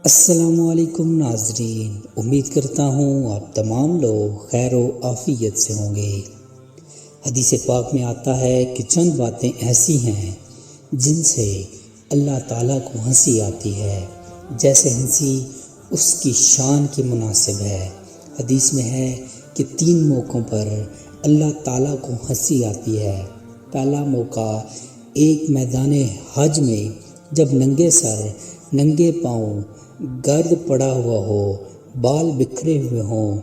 السلام علیکم ناظرین، امید کرتا ہوں آپ تمام لوگ خیر و عافیت سے ہوں گے۔ حدیث پاک میں آتا ہے کہ چند باتیں ایسی ہیں جن سے اللہ تعالیٰ کو ہنسی آتی ہے، جیسے ہنسی اس کی شان کی مناسب ہے۔ حدیث میں ہے کہ 3 موقعوں پر اللہ تعالیٰ کو ہنسی آتی ہے۔ پہلا موقع ایک میدان حج میں جب ننگے سر، ننگے پاؤں، گرد پڑا ہوا ہو، بال بکھرے ہوئے ہوں،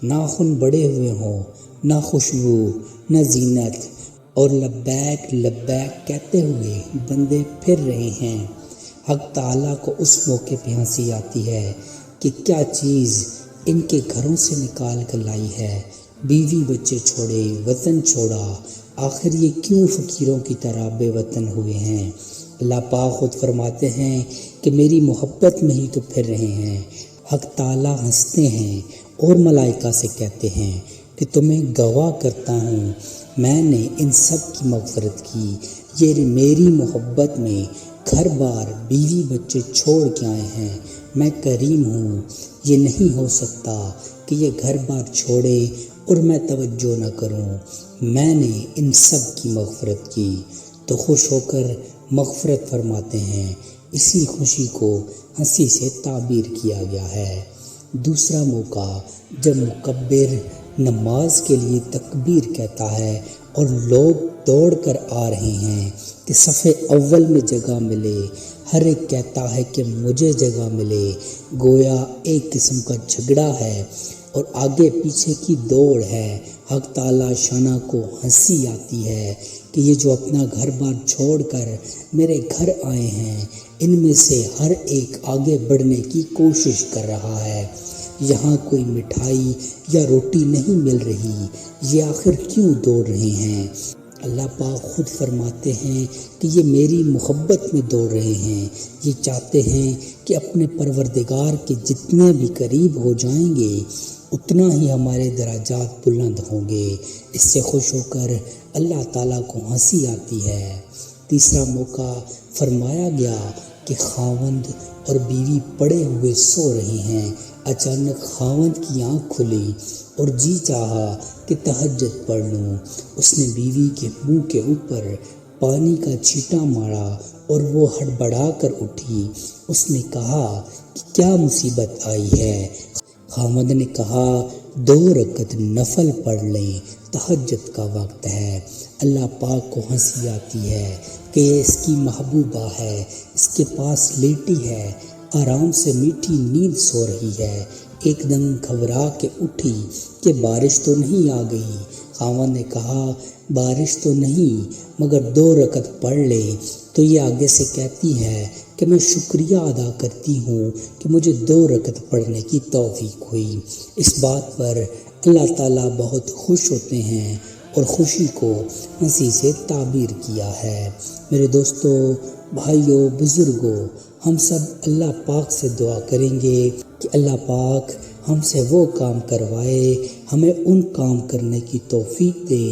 ناخن بڑے ہوئے ہوں، نہ خوشبو نہ زینت، اور لبیک لبیک کہتے ہوئے بندے پھر رہے ہیں۔ حق تعالیٰ کو اس موقع پہ ہنسی آتی ہے کہ کیا چیز ان کے گھروں سے نکال کر لائی ہے، بیوی بچے چھوڑے، وطن چھوڑا، آخر یہ کیوں فقیروں کی طرح بے وطن ہوئے ہیں۔ اللہ پاک خود فرماتے ہیں کہ میری محبت میں ہی تو پھر رہے ہیں۔ حق تعالیٰ ہنستے ہیں اور ملائکہ سے کہتے ہیں کہ تمہیں گواہ کرتا ہوں میں نے ان سب کی مغفرت کی، یہ میری محبت میں گھر بار بیوی بچے چھوڑ کے آئے ہیں۔ میں کریم ہوں، یہ نہیں ہو سکتا کہ یہ گھر بار چھوڑے اور میں توجہ نہ کروں۔ میں نے ان سب کی مغفرت کی، تو خوش ہو کر مغفرت فرماتے ہیں۔ اسی خوشی کو ہنسی سے تعبیر کیا گیا ہے۔ دوسرا موقع جب مکبر نماز کے لیے تکبیر کہتا ہے اور لوگ دوڑ کر آ رہے ہیں کہ صف اول میں جگہ ملے، ہر ایک کہتا ہے کہ مجھے جگہ ملے، گویا ایک قسم کا جھگڑا ہے اور آگے پیچھے کی دوڑ ہے۔ حق تعالیٰ شانہ کو ہنسی آتی ہے کہ یہ جو اپنا گھر بار چھوڑ کر میرے گھر آئے ہیں، ان میں سے ہر ایک آگے بڑھنے کی کوشش کر رہا ہے، یہاں کوئی مٹھائی یا روٹی نہیں مل رہی، یہ آخر کیوں دوڑ رہے ہیں۔ اللہ پاک خود فرماتے ہیں کہ یہ میری محبت میں دوڑ رہے ہیں، یہ چاہتے ہیں کہ اپنے پروردگار کے جتنے بھی قریب ہو جائیں گے اتنا ہی ہمارے درجات بلند ہوں گے۔ اس سے خوش ہو کر اللہ تعالیٰ کو ہنسی آتی ہے۔ تیسرا موقع فرمایا گیا کہ خاوند اور بیوی پڑے ہوئے سو رہے ہیں، اچانک خاوند کی آنکھ کھلی اور جی چاہا کہ تہجد پڑھ لوں۔ اس نے بیوی کے منہ کے اوپر پانی کا چھینٹا مارا اور وہ ہڑبڑا کر اٹھی۔ اس نے کہا کہ کیا مصیبت آئی ہے؟ خاوند نے کہا 2 رکعت نفل پڑھ لیں، تہجد کا وقت ہے۔ اللہ پاک کو ہنسی آتی ہے کہ یہ اس کی محبوبہ ہے، اس کے پاس لیٹی ہے، آرام سے میٹھی نیند سو رہی ہے، ایک دم گھبرا کے اٹھی کہ بارش تو نہیں آ گئی۔ خاوند نے کہا بارش تو نہیں مگر 2 رکعت پڑھ لے، تو یہ آگے سے کہتی ہے کہ میں شکریہ ادا کرتی ہوں کہ مجھے 2 رکعت پڑھنے کی توفیق ہوئی۔ اس بات پر اللہ تعالیٰ بہت خوش ہوتے ہیں اور خوشی کو ہنسی سے تعبیر کیا ہے۔ میرے دوستو، بھائیوں، بزرگوں، ہم سب اللہ پاک سے دعا کریں گے کہ اللہ پاک ہم سے وہ کام کروائے، ہمیں ان کام کرنے کی توفیق دے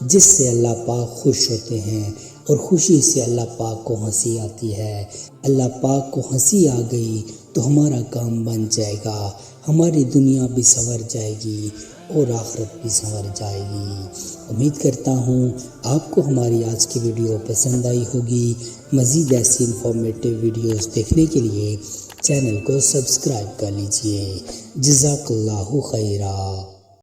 جس سے اللہ پاک خوش ہوتے ہیں اور خوشی سے اللہ پاک کو ہنسی آتی ہے۔ اللہ پاک کو ہنسی آ گئی تو ہمارا کام بن جائے گا، ہماری دنیا بھی سنور جائے گی اور آخرت بھی سنور جائے گی۔ امید کرتا ہوں آپ کو ہماری آج کی ویڈیو پسند آئی ہوگی۔ مزید ایسی انفارمیٹیو ویڈیوز دیکھنے کے لیے چینل کو سبسکرائب کر لیجئے۔ جزاک اللہ خیرہ۔